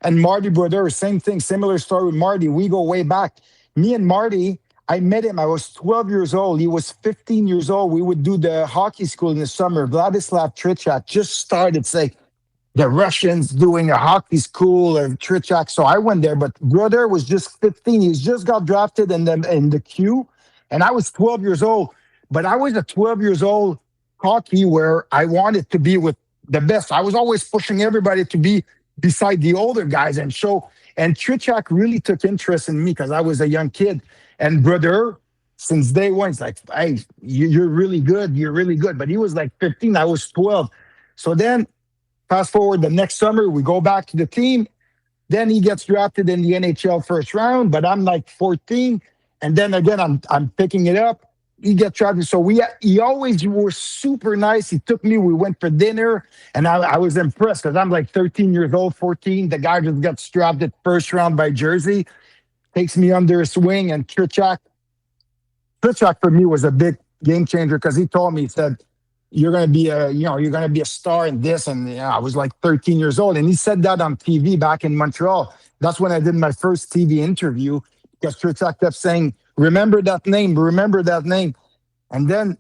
And Marty Brodeur, same thing, similar story with Marty. We go way back. Me and Marty, I met him. I was 12 years old. He was 15 years old. We would do the hockey school in the summer. Vladislav Trichak just started saying the Russians doing a hockey school or Trichak. So I went there, but Brodeur was just 15. He just got drafted in the queue. And I was 12 years old. But I was a 12 years old hockey where I wanted to be with the best. I was always pushing everybody to be beside the older guys and show. And Trichak really took interest in me because I was a young kid. And Brodeur, since day one, he's like, hey, you're really good. You're really good. But he was like 15. I was 12. So then fast forward the next summer, we go back to the team. Then he gets drafted in the NHL first round, but I'm like 14. And then again, I'm picking it up. He gets drafted. So he always was super nice. He took me, we went for dinner, and I was impressed because I'm like 13 years old, 14. The guy just got drafted first round by Jersey, takes me under his wing, and Trichak for me was a big game changer because he told me, he said, you're going to be a star in this. And I was like 13 years old. And he said that on TV back in Montreal. That's when I did my first TV interview because Trichak kept saying, remember that name, remember that name. And then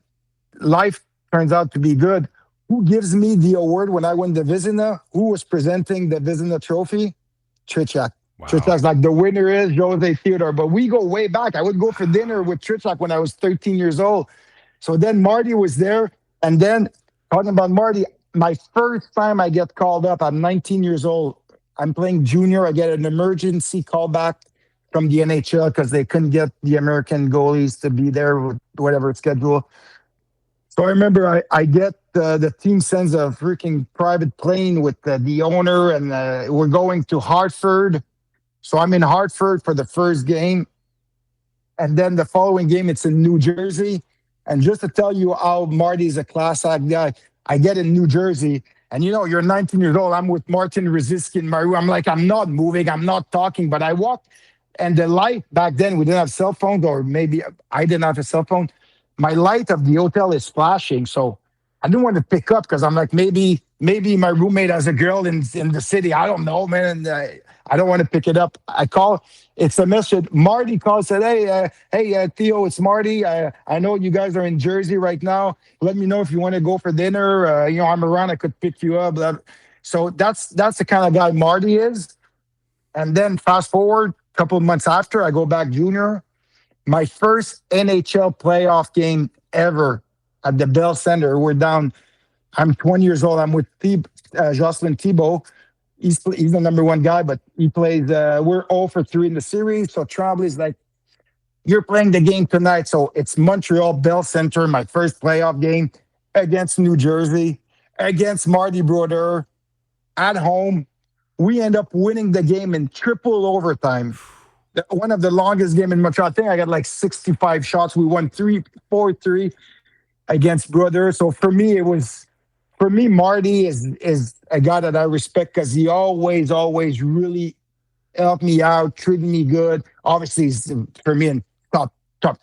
life turns out to be good. Who gives me the award when I win the Vizina? Who was presenting the Vizina trophy? Trichak. Wow. Trichak's like, the winner is Jose Theodore. But we go way back. I would go for dinner with Trichak when I was 13 years old. So then Marty was there. And then talking about Marty, my first time I get called up, I'm 19 years old. I'm playing junior. I get an emergency call back from the NHL because they couldn't get the American goalies to be there with whatever schedule. So I remember I get the team sends a freaking private plane with the owner, and we're going to Hartford. So I'm in Hartford for the first game. And then the following game, it's in New Jersey. And just to tell you how Marty's a class act guy, I get in New Jersey. And you're 19 years old. I'm with Martin Rosiski in my room. I'm like, I'm not moving. I'm not talking. But I walk. And the light back then, we didn't have cell phones, or maybe I didn't have a cell phone. My light of the hotel is flashing. So I didn't want to pick up because I'm like, maybe my roommate has a girl in the city. I don't know, man. And I don't want to pick it up. I call. It's a message. Marty calls, said, hey, Theo, it's Marty. I know you guys are in Jersey right now. Let me know if you want to go for dinner. I'm around. I could pick you up. So that's the kind of guy Marty is. And then fast forward, couple of months after, I go back junior. My first NHL playoff game ever at the Bell Center. We're down. I'm 20 years old. I'm with Jocelyn Thibault. He's the number one guy, but he plays. We're 0 for 3 in the series. So Tremblay's like, you're playing the game tonight. So it's Montreal Bell Center, my first playoff game against New Jersey, against Marty Brodeur at home. We end up winning the game in triple overtime. One of the longest games in Montreal. I think I got like 65 shots. We won 4-3 against Brodeur. So for me, Marty is a guy that I respect because he always really helped me out, treated me good. Obviously, he's, for me, in top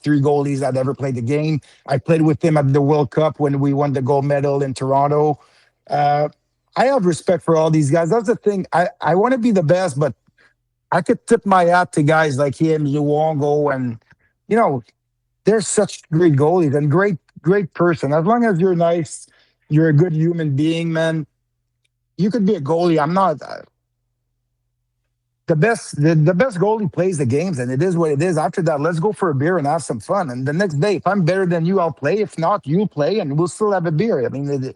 3 goalies that ever played the game. I played with him at the World Cup when we won the gold medal in Toronto. I have respect for all these guys. That's the thing. I want to be the best, but I could tip my hat to guys like him, Luongo, and they're such great goalies and great person. As long as you're nice, you're a good human being, man. You could be a goalie. I'm not the best. The best goalie plays the games, and it is what it is. After that, let's go for a beer and have some fun. And the next day, if I'm better than you, I'll play. If not, you'll play, and we'll still have a beer. I mean,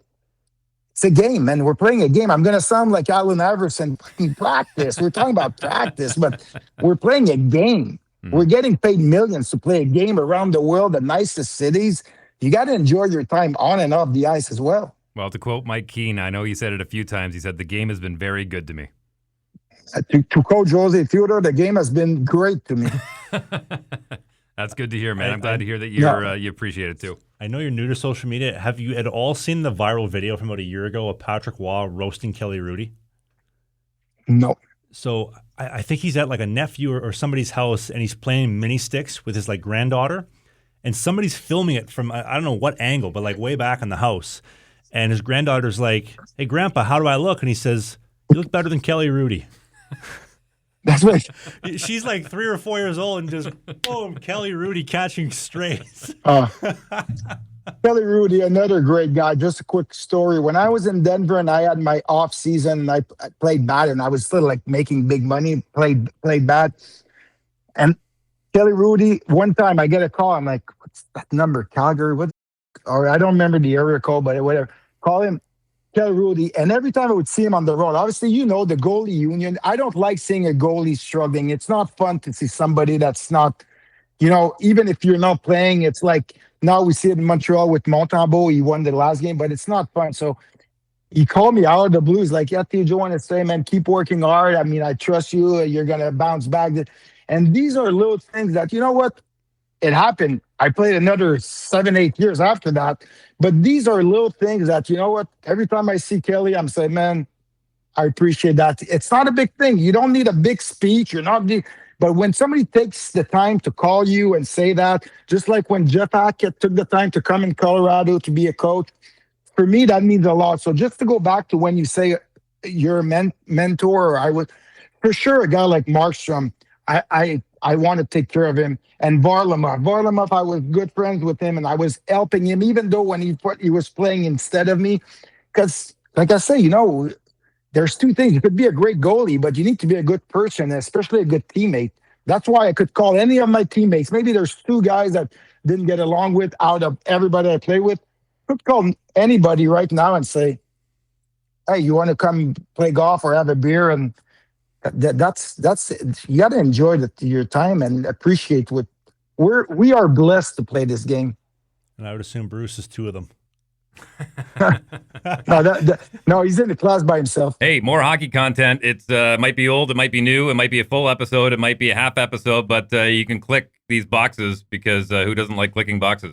it's a game, man. We're playing a game. I'm going to sound like Allen Iverson in practice. We're talking about practice, but we're playing a game. Mm-hmm. We're getting paid millions to play a game around the world, the nicest cities. You got to enjoy your time on and off the ice as well. Well, to quote Mike Keane, I know he said it a few times. He said, the game has been very good to me. To coach Jose Theodore, the game has been great to me. That's good to hear, man. I'm glad to hear that you appreciate it too. I know you're new to social media. Have you at all seen the viral video from about a year ago of Patrick Waugh roasting Kelly Rudy? No. So I think he's at like a nephew or somebody's house, and he's playing mini sticks with his like granddaughter, and somebody's filming it from I don't know what angle, but like way back in the house. And his granddaughter's like, "Hey, Grandpa, how do I look?" And he says, "You look better than Kelly Rudy." That's what. She's like 3 or 4 years old and just, boom, Kelly Rudy catching strays. Kelly Rudy, another great guy. Just a quick story. When I was in Denver and I had my off season and I played bad and I was still like making big money, played bad. And Kelly Rudy, one time I get a call. I'm like, what's that number? Calgary? What? Or I don't remember the area code, but whatever. Call him, Kelly Rudy. And every time I would see him on the road, obviously, the goalie union. I don't like seeing a goalie struggling. It's not fun to see somebody that's not, even if you're not playing, it's like now we see it in Montreal with Montembeault. He won the last game, but it's not fun. So he called me out of the blue. He's like, yeah, Theodore, I want to say, man, keep working hard. I mean, I trust you. You're going to bounce back. And these are little things that, you know what? It happened. I played another 7-8 years after that. But these are little things that, you know what? Every time I see Kelly, I'm saying, man, I appreciate that. It's not a big thing. You don't need a big speech. But when somebody takes the time to call you and say that, just like when Jeff Hackett took the time to come in Colorado to be a coach, for me, that means a lot. So just to go back to when you say you're a mentor, or I would, for sure, a guy like Markstrom, I want to take care of him. And Varlamov, I was good friends with him, and I was helping him, even though when he was playing instead of me. Because, like I say, there's two things. You could be a great goalie, but you need to be a good person, especially a good teammate. That's why I could call any of my teammates. Maybe there's 2 guys that didn't get along with out of everybody I play with. I could call anybody right now and say, hey, you want to come play golf or have a beer? And that's you got to enjoy your time and appreciate what we are blessed to play this game. And I would assume Bruce is 2 of them. No, he's in the class by himself. Hey, more hockey content. It might be old, it might be new, it might be a full episode, it might be a half episode, but you can click these boxes because who doesn't like clicking boxes?